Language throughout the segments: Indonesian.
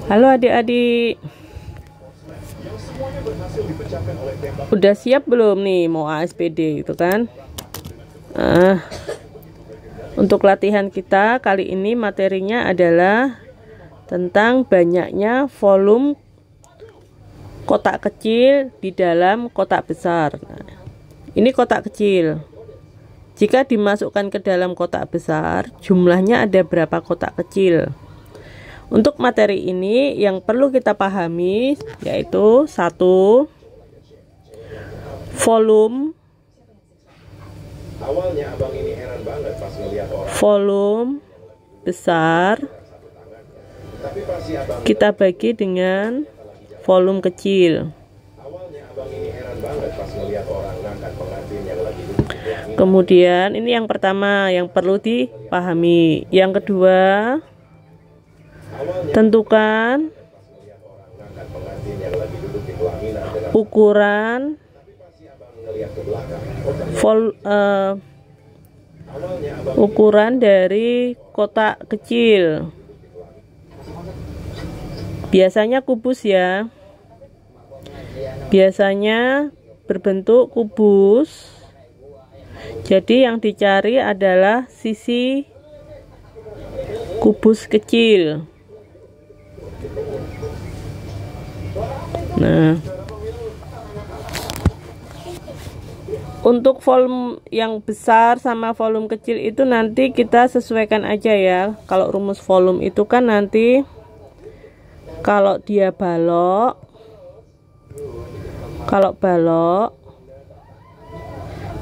Halo adik-adik, udah siap belum nih mau ASPD itu kan? Untuk latihan kita kali ini materinya adalah tentang banyaknya volume kotak kecil di dalam kotak besar. Nah, ini kotak kecil. Jika dimasukkan ke dalam kotak besar, jumlahnya ada berapa kotak kecil? Untuk materi ini yang perlu kita pahami yaitu satu, volume. Awalnya abang ini heran banget pas ngeliat orang. Volume besar kita bagi dengan volume kecil. Awalnya abang ini heran banget pas ngeliat orang ngangkat pengantin yang lagi duduk. Kemudian ini yang pertama yang perlu dipahami. Yang kedua, tentukan ukuran ukuran dari kotak kecil. Biasanya kubus ya. Biasanya berbentuk kubus. Jadi yang dicari adalah sisi kubus kecil. Nah, untuk volume yang besar sama volume kecil itu nanti kita sesuaikan aja ya. Kalau rumus volume itu kan nanti kalau dia balok,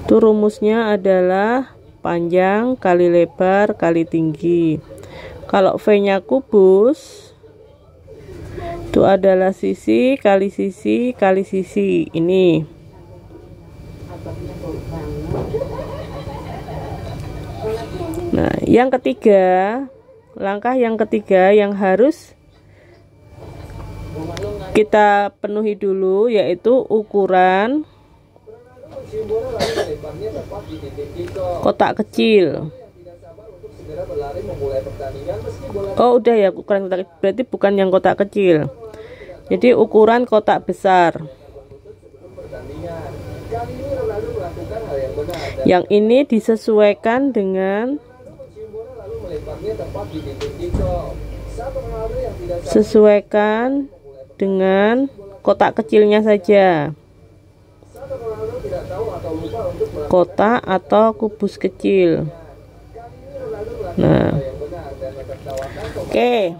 itu rumusnya adalah panjang kali lebar kali tinggi. Kalau V-nya kubus, itu adalah sisi kali sisi kali sisi ini. Nah, yang ketiga, langkah yang ketiga yang harus kita penuhi dulu yaitu ukuran kotak kecil. Oh udah ya, ukuran kotak kecil, berarti bukan yang kotak kecil. Jadi ukuran kotak besar. Yang ini disesuaikan dengan kotak kecilnya saja. Kotak atau kubus kecil. Nah, oke.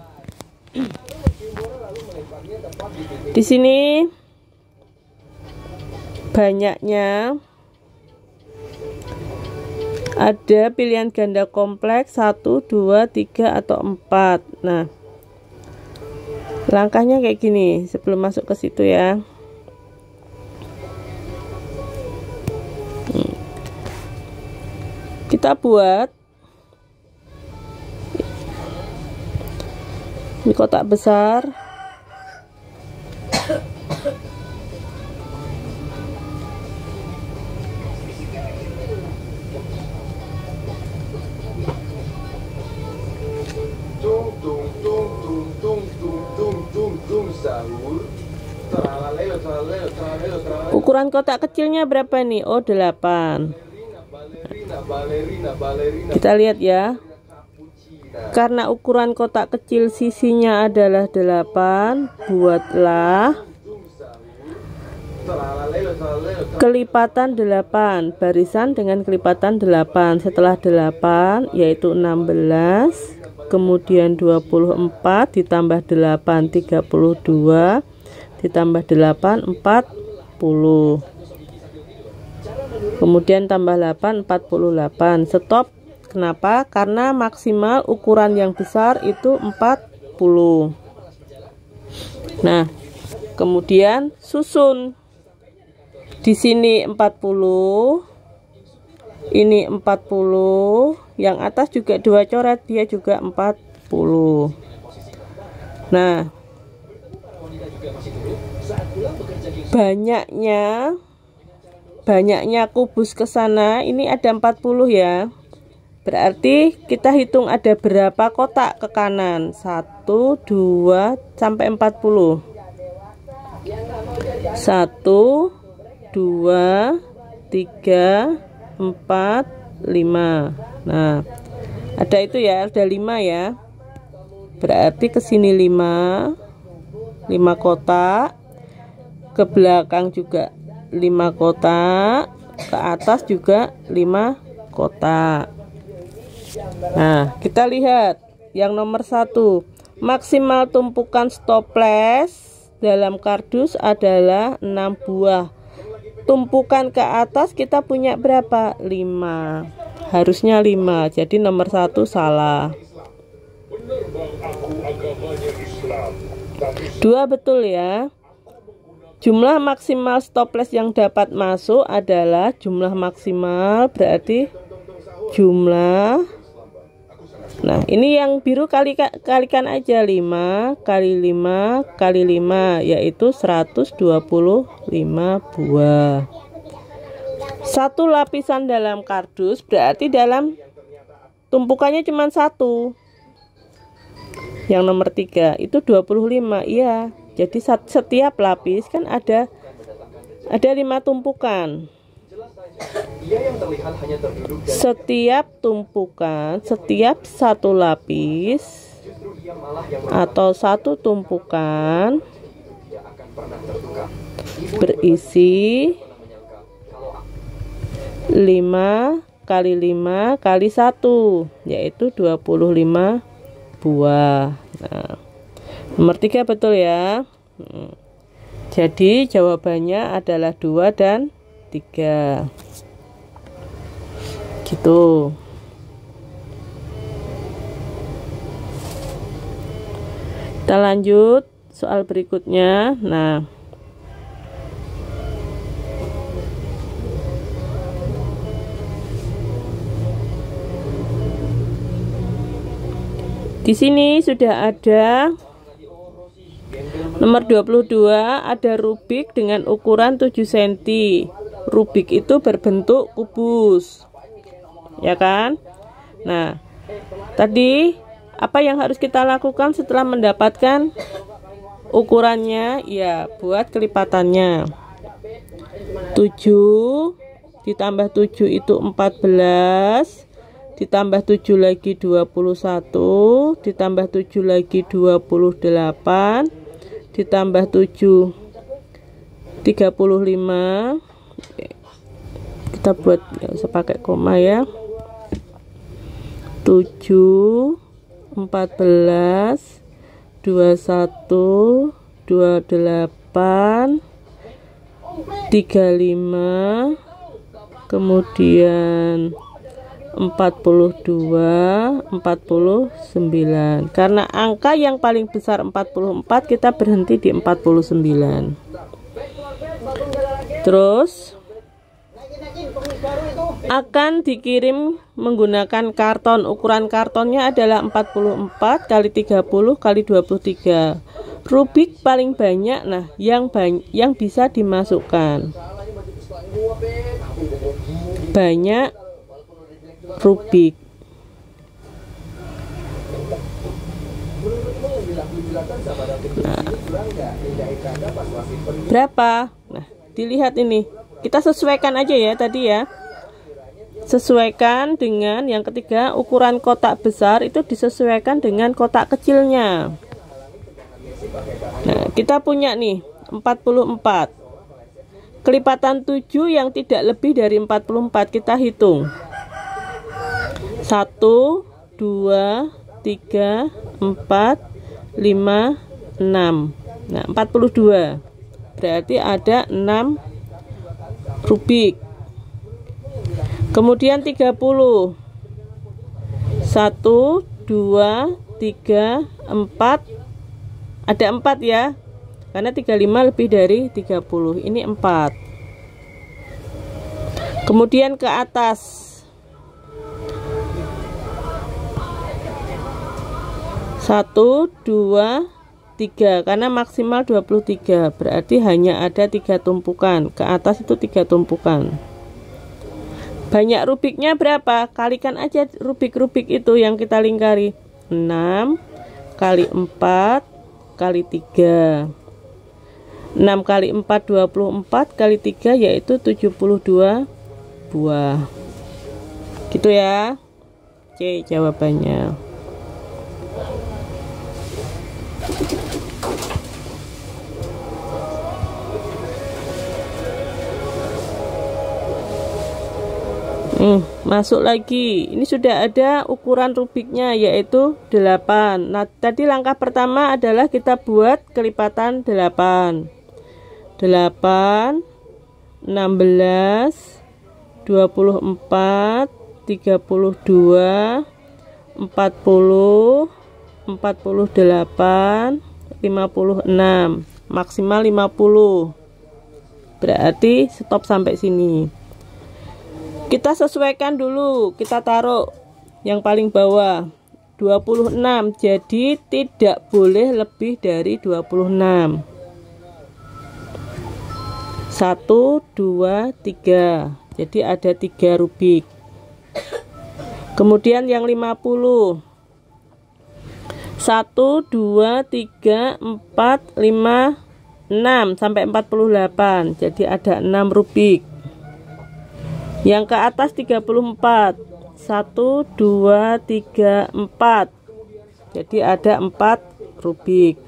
Di sini banyaknya ada pilihan ganda kompleks 1, 2, 3 atau 4. Nah, langkahnya kayak gini sebelum masuk ke situ ya. Kita buat ini kotak besar. Ukuran kotak kecilnya berapa nih? Oh 8. Kita lihat ya. Karena ukuran kotak kecil sisinya adalah 8, buatlah kelipatan 8, barisan dengan kelipatan 8. Setelah 8 yaitu 16, kemudian 24 ditambah 8 32, ditambah 8 40. Kemudian tambah 8 48. Stop. Kenapa? Karena maksimal ukuran yang besar itu 40. Nah, kemudian susun. Di sini 40. Ini 40. Yang atas juga 2 coret, dia juga 40. Nah, banyaknya kubus ke sana ini ada 40 ya. Berarti kita hitung ada berapa kotak ke kanan. 1, 2, sampai 40. 1, 2, 3, 4, 5. Nah, ada itu ya, ada 5 ya. Berarti ke sini 5 kotak. Ke belakang juga 5 kotak. Ke atas juga 5 kotak. Nah, kita lihat yang nomor 1. Maksimal tumpukan stoples dalam kardus adalah 6 buah. Tumpukan ke atas kita punya berapa? 5. Harusnya 5. Jadi nomor 1 salah. 2 betul ya. Jumlah maksimal stoples yang dapat masuk adalah jumlah maksimal, berarti jumlah. Nah, ini yang biru kalikan aja 5 kali 5 kali 5, yaitu 125 buah. Satu lapisan dalam kardus berarti dalam tumpukannya cuma 1. Yang nomor 3 itu 25. Iya. Jadi setiap lapis kan ada 5 tumpukan. Setiap tumpukan, setiap satu lapis atau satu tumpukan berisi 5 kali 5 kali 1, yaitu 25 buah. Nah, nomor 3 betul ya. Jadi jawabannya adalah 2 dan 3. Gitu. Kita lanjut soal berikutnya. Nah, di sini sudah ada nomor 22, ada rubik dengan ukuran 7 cm. Rubik itu berbentuk kubus. Ya kan? Nah, tadi apa yang harus kita lakukan setelah mendapatkan ukurannya? Ya, buat kelipatannya. 7 ditambah 7 itu 14. Ditambah 7 lagi 21, ditambah 7 lagi 28, ditambah 7 35. Kita buat ya, usah pakai koma ya. 7 14 21 28 35, kemudian 42, 49. Karena angka yang paling besar 44, kita berhenti di 49. Terus akan dikirim menggunakan karton. Ukuran kartonnya adalah 44 kali 30 kali 23. Rubik paling banyak, nah yang bisa dimasukkan. Banyak rubik. Nah, berapa? Nah, dilihat ini. Kita sesuaikan aja ya tadi ya. Sesuaikan dengan yang ketiga, ukuran kotak besar itu disesuaikan dengan kotak kecilnya. Nah, kita punya nih 44. Kelipatan 7 yang tidak lebih dari 44 kita hitung. 1, 2, 3, 4, 5, 6. Nah, 42. Berarti ada 6 rubik. Kemudian 30. 1, 2, 3, 4. Ada 4 ya. Karena 35 lebih dari 30. Ini 4. Kemudian ke atas. 1, 2, 3. Karena maksimal 23. Berarti hanya ada 3 tumpukan. Ke atas itu 3 tumpukan. Banyak rubiknya berapa? Kalikan aja rubik-rubik itu yang kita lingkari. 6 kali 4 kali 3. 6 kali 4 24 kali 3 yaitu 72 buah. Gitu ya. C jawabannya. Masuk lagi. Ini sudah ada ukuran rubiknya yaitu 8. Nah, tadi langkah pertama adalah kita buat kelipatan 8. 8 16 24 32 40 48 56, maksimal 50. Berarti stop sampai sini. Kita sesuaikan dulu, kita taruh yang paling bawah 26, jadi tidak boleh lebih dari 26. 1 2 3, jadi ada 3 rubik. Kemudian yang 50, 1 2 3 4 5 6 sampai 48, jadi ada 6 rubik. Yang ke atas 34, 1 2 3 4, jadi ada 4 rubik.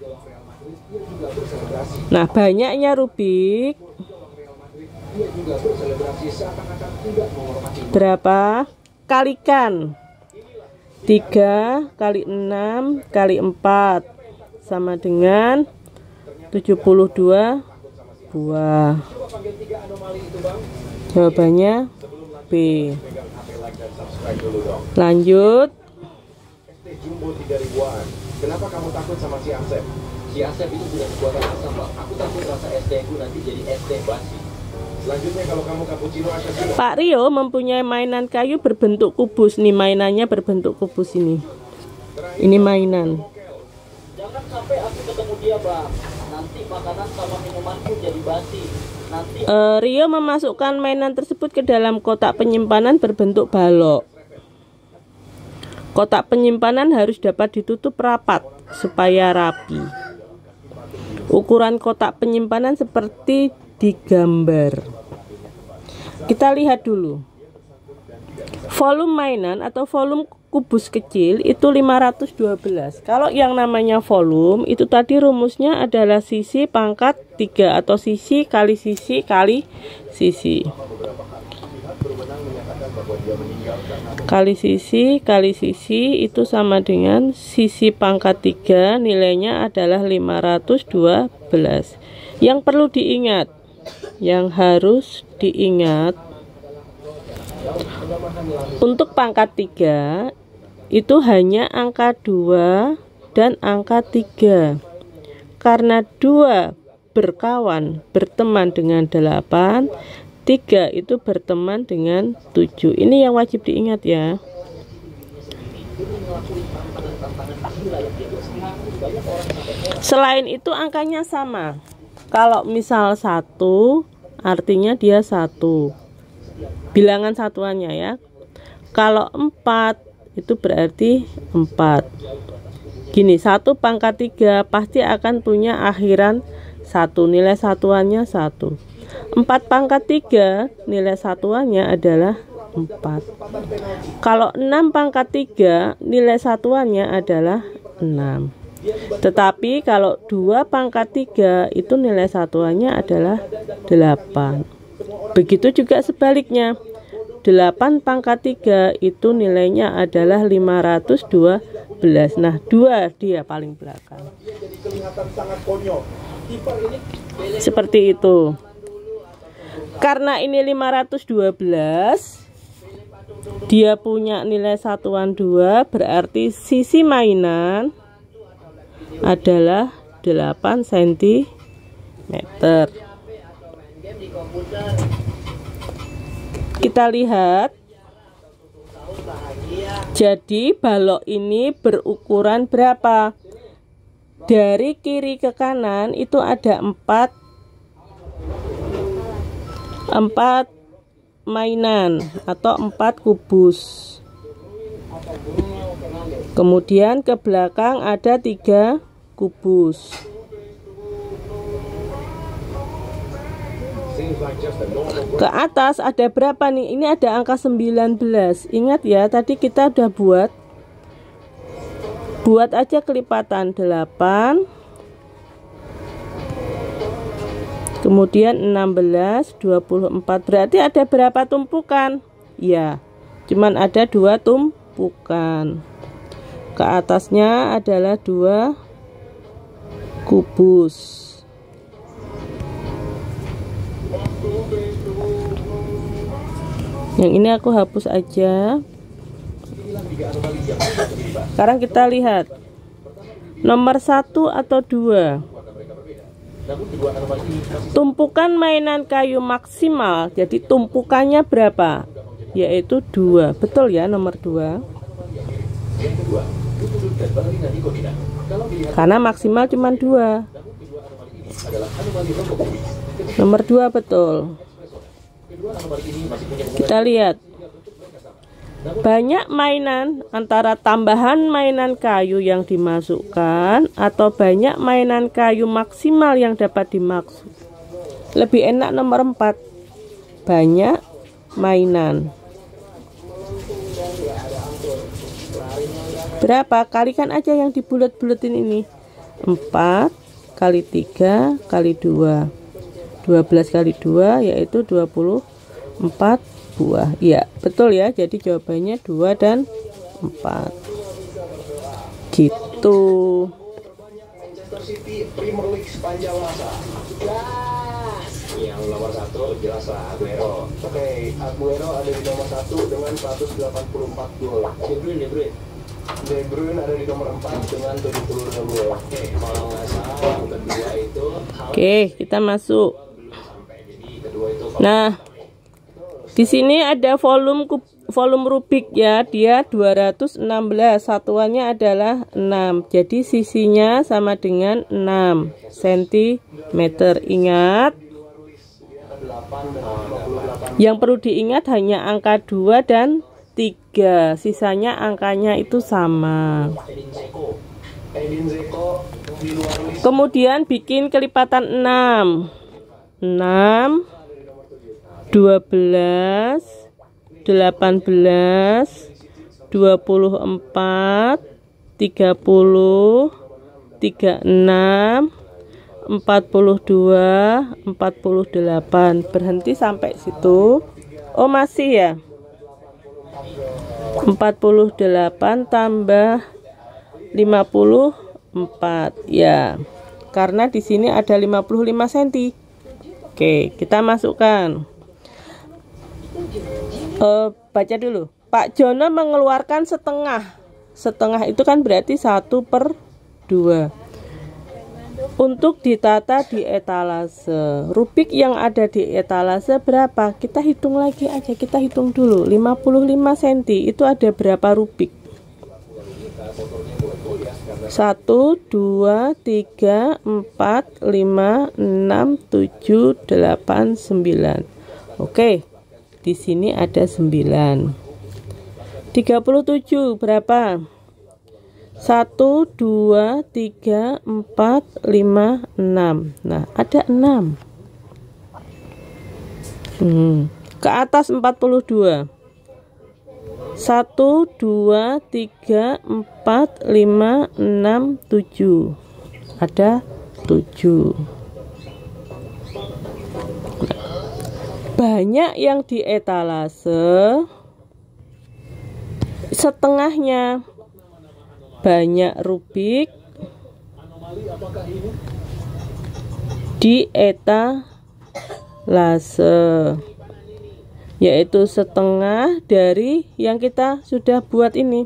Nah, banyaknya rubik berapa? Kalikan 3 kali 6 kali 4 sama dengan 72 buah. Jawabannya B. Lanjut. Jumbo 3 ribuan. Kenapa kamu takut sama si Asep? Si Asep itu bukan buatan asam, Pak. Aku takut rasa es tehku nanti jadi es teh basi. Selanjutnya kalau kamu cappuccino assassino. Pak Rio mempunyai mainan kayu berbentuk kubus. Nih mainannya berbentuk kubus ini. Ini mainan. Jangan sampai aku ketemu dia, Bang. Nanti makanan sama minumanku jadi basi. Nanti Rio memasukkan mainan tersebut ke dalam kotak penyimpanan berbentuk balok. Kotak penyimpanan harus dapat ditutup rapat supaya rapi. Ukuran kotak penyimpanan seperti digambar. Kita lihat dulu. Volume mainan atau volume kubus kecil itu 512. Kalau yang namanya volume itu tadi rumusnya adalah sisi pangkat 3 atau sisi kali sisi kali sisi. Kali sisi itu sama dengan sisi pangkat 3, nilainya adalah 512. Yang perlu diingat, yang harus diingat, untuk pangkat 3 itu hanya angka 2 dan angka 3. Karena 2 berkawan, berteman dengan 8, 3 itu berteman dengan 7. Ini yang wajib diingat ya. Selain itu angkanya sama. Kalau misal 1 artinya dia 1. Bilangan satuannya ya. Kalau 4 itu berarti 4. Gini, 1 pangkat 3 pasti akan punya akhiran 1, nilai satuannya 1. 4 pangkat 3 nilai satuannya adalah 4. Kalau 6 pangkat 3 nilai satuannya adalah 6. Tetapi kalau 2 pangkat 3 itu nilai satuannya adalah 8. Begitu juga sebaliknya. 8 pangkat 3 itu nilainya adalah 512. Nah, 2 dia paling belakang. Seperti itu. Karena ini 512, dia punya nilai satuan 2, berarti sisi mainan adalah 8 cm. Kita lihat. Jadi balok ini berukuran berapa? Dari kiri ke kanan itu ada 4 mainan atau 4 kubus. Kemudian ke belakang ada 3 kubus. Ke atas ada berapa nih? Ini ada angka 19. Ingat ya, tadi kita udah buat aja kelipatan 8, kemudian 16, 24. Berarti ada berapa tumpukan? Ya, cuman ada 2 tumpukan. Ke atasnya adalah 2 kubus. Yang ini aku hapus aja. Sekarang kita lihat nomor 1 atau 2. Tumpukan mainan kayu maksimal. Jadi tumpukannya berapa? Yaitu 2. Betul ya, nomor 2. Karena maksimal cuma 2. Nomor 2 betul. Kita lihat. Banyak mainan antara tambahan mainan kayu yang dimasukkan atau banyak mainan kayu maksimal yang dapat dimaksud. Lebih enak nomor 4. Banyak mainan. Berapa? Kalikan aja yang dibulet-buletin ini. 4 kali 3 kali 2. 12 kali 2 yaitu 24 buah. Ya, betul ya. Jadi jawabannya 2 dan 4. Gitu. Manchester City Premier League sepanjang masa. Yang nomor 1 jelas lah, Aguero. Oke, Aguero ada di nomor 1 dengan 184 gol. De Bruyne ada di nomor 4 dengan 72 gol. Oke, kalau nggak salah yang kedua itu. Oke, kita masuk. Nah, di sini ada volume Rubik ya, dia 216, satuannya adalah 6. Jadi sisinya sama dengan 6 cm. Ingat, yang perlu diingat hanya angka 2 dan 3. Sisanya angkanya itu sama. Kemudian bikin kelipatan 6. 6, 12, 18, 24, 30, 36, 42, 48. Berhenti sampai situ. Oh, masih ya. 48 tambah 54. Ya. Karena di sini ada 55 cm. Oke, kita masukkan. Baca dulu. Pak Jono mengeluarkan setengah. Setengah itu kan berarti 1/2. Untuk ditata di etalase. Rubik yang ada di etalase berapa? Kita hitung lagi aja. Kita hitung dulu. 55 cm itu ada berapa rubik? 1, 2, 3, 4, 5, 6, 7, 8, 9. Oke, di sini ada 9. 37 berapa? 1, 2, 3, 4, 5, 6. Nah, ada 6. Ke atas 42. 1, 2, 3, 4, 5, 6, 7. Ada 7. Banyak yang di etalase, setengahnya. Banyak rubik di etalase, yaitu setengah dari yang kita sudah buat ini.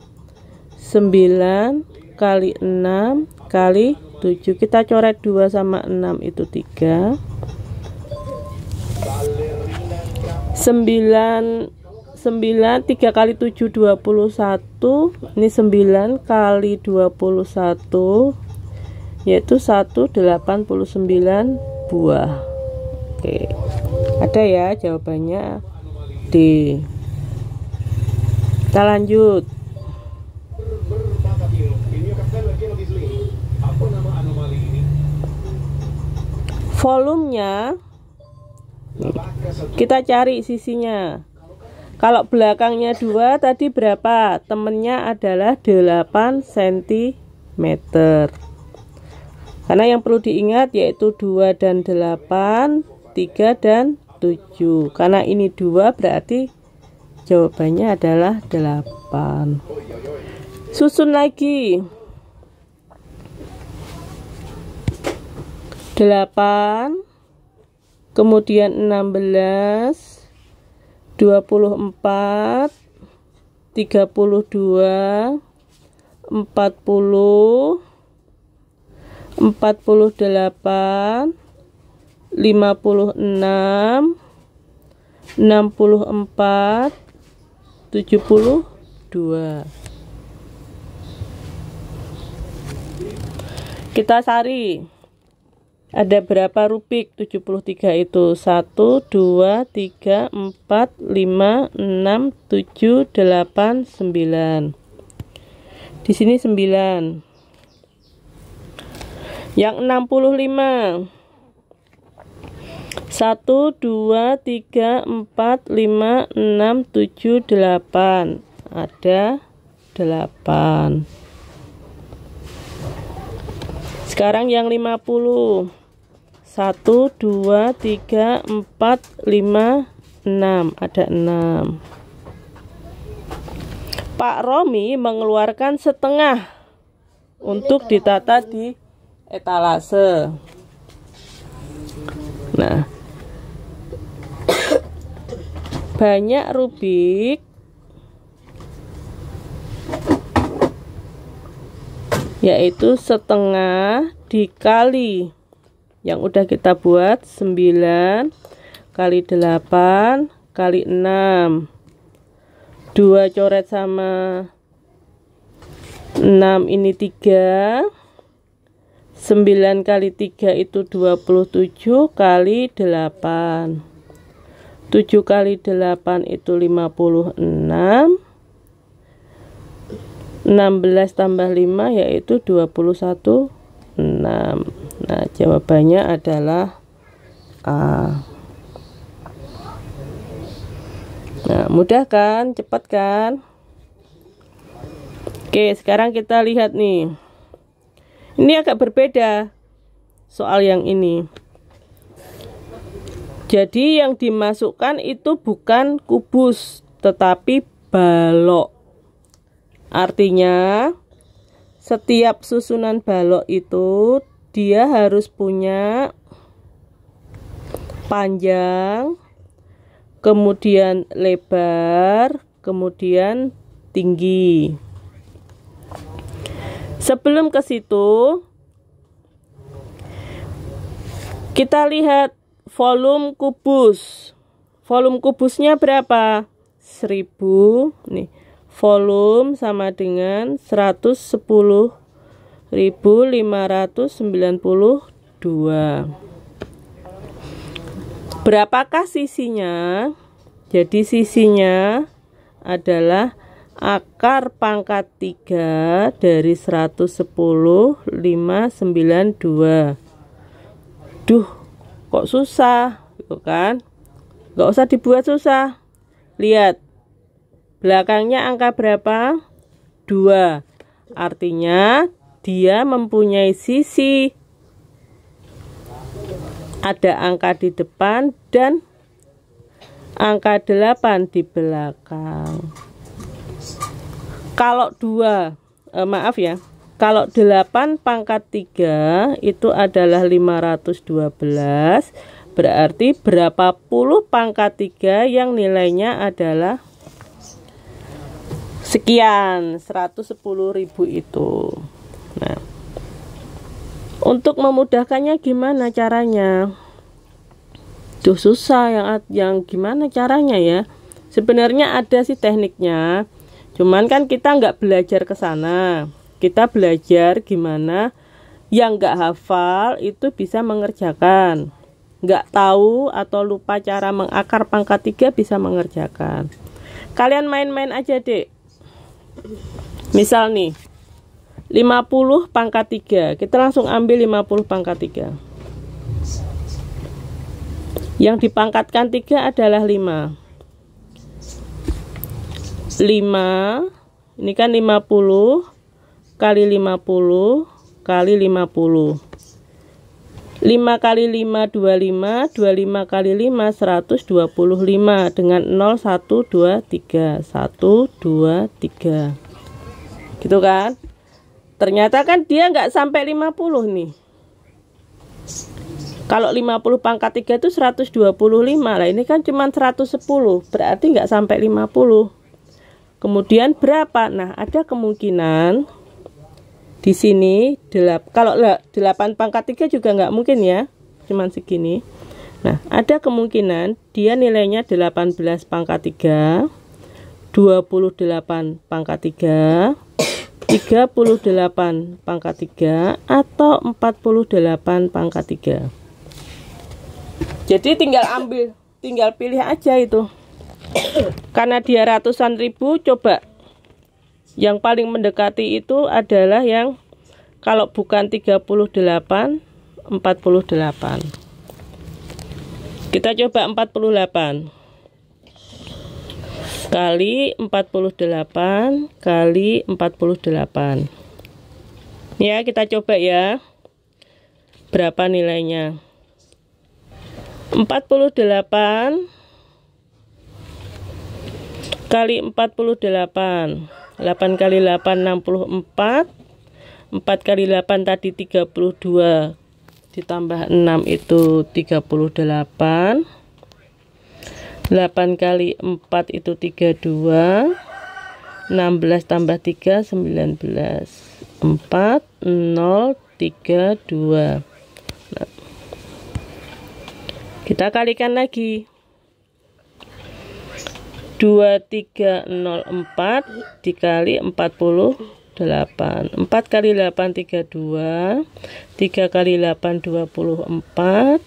9 kali 6 kali 7. Kita coret 2 sama 6 itu 3. 9 3 kali 7 21. Ini 9 kali 21 yaitu 189 buah. Oke. Ada ya jawabannya. D. Kita lanjut. Volumenya kita cari sisinya. Kalau belakangnya 2 tadi berapa? Temennya adalah 8 cm. Karena yang perlu diingat yaitu 2 dan 8, 3 dan 7. Karena ini 2 berarti jawabannya adalah 8. Susun lagi. 8, kemudian 16, 24, 32, 40, 48, 56, 64, 72. Kita cari. Ada berapa rubik 73 itu? 1, 2, 3, 4, 5, 6, 7, 8, 9. Di sini 9. Yang 65. 1, 2, 3, 4, 5, 6, 7, 8. Ada 8. Sekarang yang 50. 1, 2, 3, 4, 5, 6. Ada 6. Pak Romi mengeluarkan setengah untuk ditata di etalase. Nah, banyak rubik yaitu setengah dikali yang udah kita buat 9 kali 8 kali 6. 2 coret sama 6 ini 3. 9 kali 3 itu 27 kali 8. 7 kali 8 itu 56. 16 tambah 5 yaitu 21, 6. Nah, jawabannya adalah A. Nah, mudah kan? Cepat kan? Oke, sekarang kita lihat nih. Ini agak berbeda soal yang ini. Jadi yang dimasukkan itu bukan kubus, tetapi balok. Artinya, setiap susunan balok itu dia harus punya panjang, kemudian lebar, kemudian tinggi. Sebelum ke situ, kita lihat volume kubus. Volume kubusnya berapa? 1000. Nih, volume sama dengan 110.592. Berapakah sisinya? Jadi sisinya adalah akar pangkat 3 dari 110.592. Duh, kok susah, gitu kan? Gak usah dibuat susah. Lihat, belakangnya angka berapa? 2. Artinya dia mempunyai sisi. Ada angka di depan dan angka 8 di belakang. Kalau 2, maaf ya, kalau 8 pangkat 3 itu adalah 512, berarti berapa puluh pangkat 3 yang nilainya adalah sekian, 110.000 itu. Nah, untuk memudahkannya gimana caranya? Duh, susah yang gimana caranya ya? Sebenarnya ada sih tekniknya. Cuman kan kita nggak belajar ke sana. Kita belajar gimana yang nggak hafal itu bisa mengerjakan. nggak tahu atau lupa cara mengakar pangkat 3 bisa mengerjakan. Kalian main-main aja, Dek. Misal nih 50 pangkat 3, kita langsung ambil 50 pangkat 3. Yang dipangkatkan 3 adalah 5. 5, ini kan 50 kali 50 kali 50. 5 kali 5 25, 25 kali 5 125 dengan 0 1 2 3 1 2 3. Gitu kan? Ternyata kan dia nggak sampai 50 nih. Kalau 50 pangkat 3 itu 125 lah, ini kan cuma 110, berarti nggak sampai 50. Kemudian berapa? Nah, ada kemungkinan di sini kalau 8 pangkat 3 juga nggak mungkin ya, cuman segini. Nah, ada kemungkinan dia nilainya 18 pangkat 3, 28 pangkat 3, 38 pangkat 3, atau 48 pangkat 3. Jadi tinggal pilih aja itu. Karena dia ratusan ribu, coba yang paling mendekati itu adalah yang kalau bukan 38, 48. Kita coba 48 kali 48 kali 48. Ya, kita coba ya. Berapa nilainya? 48 kali 48. 8 kali 8 64. 4 kali 8 tadi 32. Ditambah 6 itu 38. 8 kali 4 itu 32. 16 tambah 3 19. 4 0 3 2. Nah, kita kalikan lagi. 2304 dikali 48. 4 kali 8 32. 3 kali 8 24.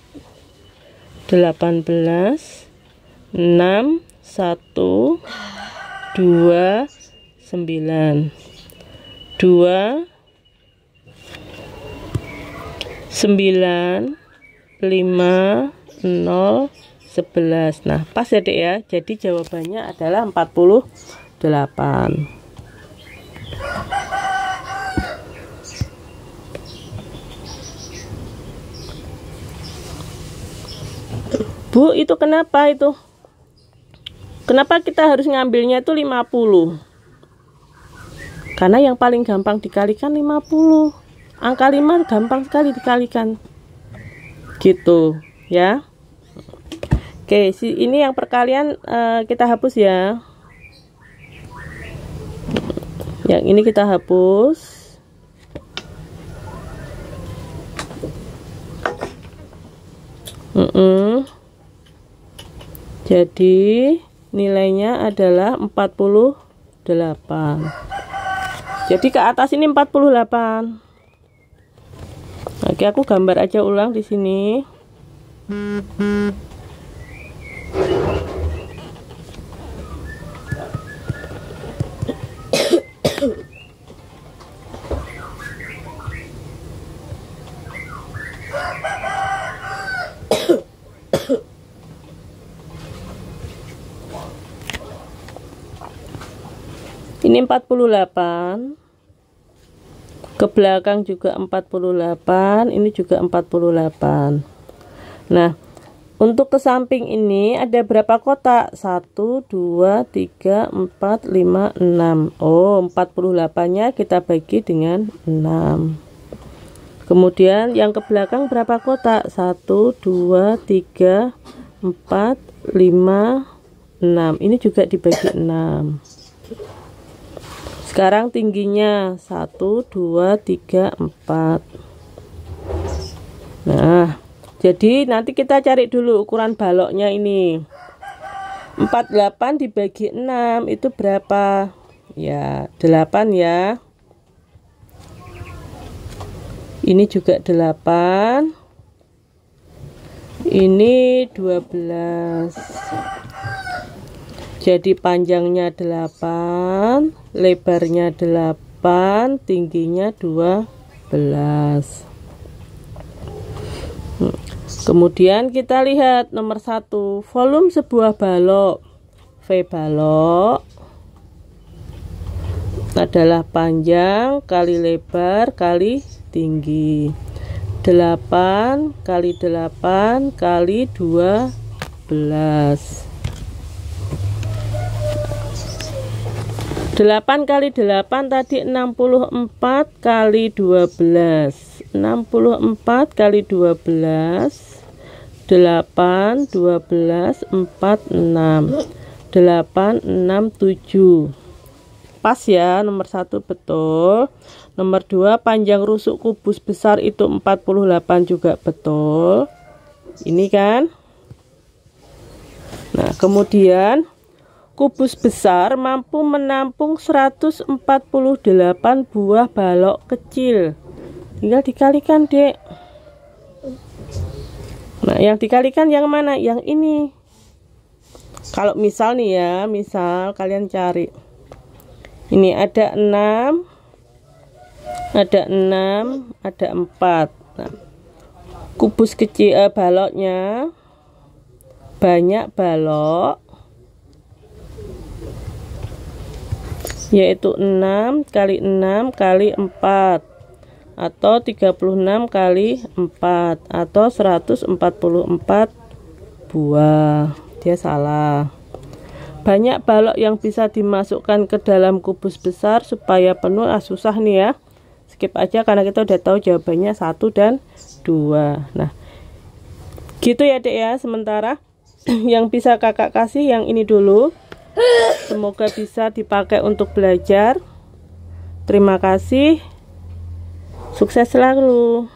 18 6 1 2 9 2 9 5 0 11. Nah, pas ya, Dek ya. Jadi jawabannya adalah 48. Bu, itu kenapa itu? Kenapa kita harus ngambilnya itu 50? Karena yang paling gampang dikalikan 50. Angka 5 gampang sekali dikalikan. Gitu, ya. Oke, ini yang perkalian kita hapus ya. Yang ini kita hapus. Jadi nilainya adalah 48. Jadi ke atas ini 48. Oke, aku gambar aja ulang di sini. Ini 48. Ke belakang juga 48, ini juga 48. Nah, untuk ke samping ini ada berapa kotak? 1 2 3 4 5 6. Oh, 48-nya kita bagi dengan 6. Kemudian yang ke belakang berapa kotak? 1 2 3 4 5 6. Ini juga dibagi 6. Sekarang tingginya 1 2 3 4. Nah, jadi nanti kita cari dulu ukuran baloknya ini. 48 dibagi 6 itu berapa? Ya, 8 ya. Ini juga 8. Ini 12. Jadi panjangnya 8, lebarnya 8, tingginya 12. Kemudian kita lihat nomor 1, volume sebuah balok. V balok adalah panjang kali lebar kali tinggi. 8 kali 8 kali 12. 8 kali 8 tadi 64 kali 12. 64 kali 12. 8, 12, 4, 6. 8, 6, 7. Pas ya, nomor 1 betul. Nomor 2, panjang rusuk kubus besar itu 48 juga betul. Ini kan. Nah, kemudian kubus besar mampu menampung 148 buah balok kecil. Tinggal dikalikan, Dek. Nah, yang dikalikan yang mana? Yang ini. Kalau misal nih ya, misal kalian cari. Ini ada 6. Ada 6, ada 4. Nah, kubus kecil baloknya banyak balok, yaitu 6 kali 6 kali 4 atau 36 kali 4 atau 144 buah. Dia salah. Banyak balok yang bisa dimasukkan ke dalam kubus besar supaya penuh. Susah nih ya. Skip aja karena kita udah tahu jawabannya 1 dan 2. Nah, gitu ya, Dek ya. Sementara yang bisa kakak kasih yang ini dulu. Semoga bisa dipakai untuk belajar. Terima kasih. Sukses selalu.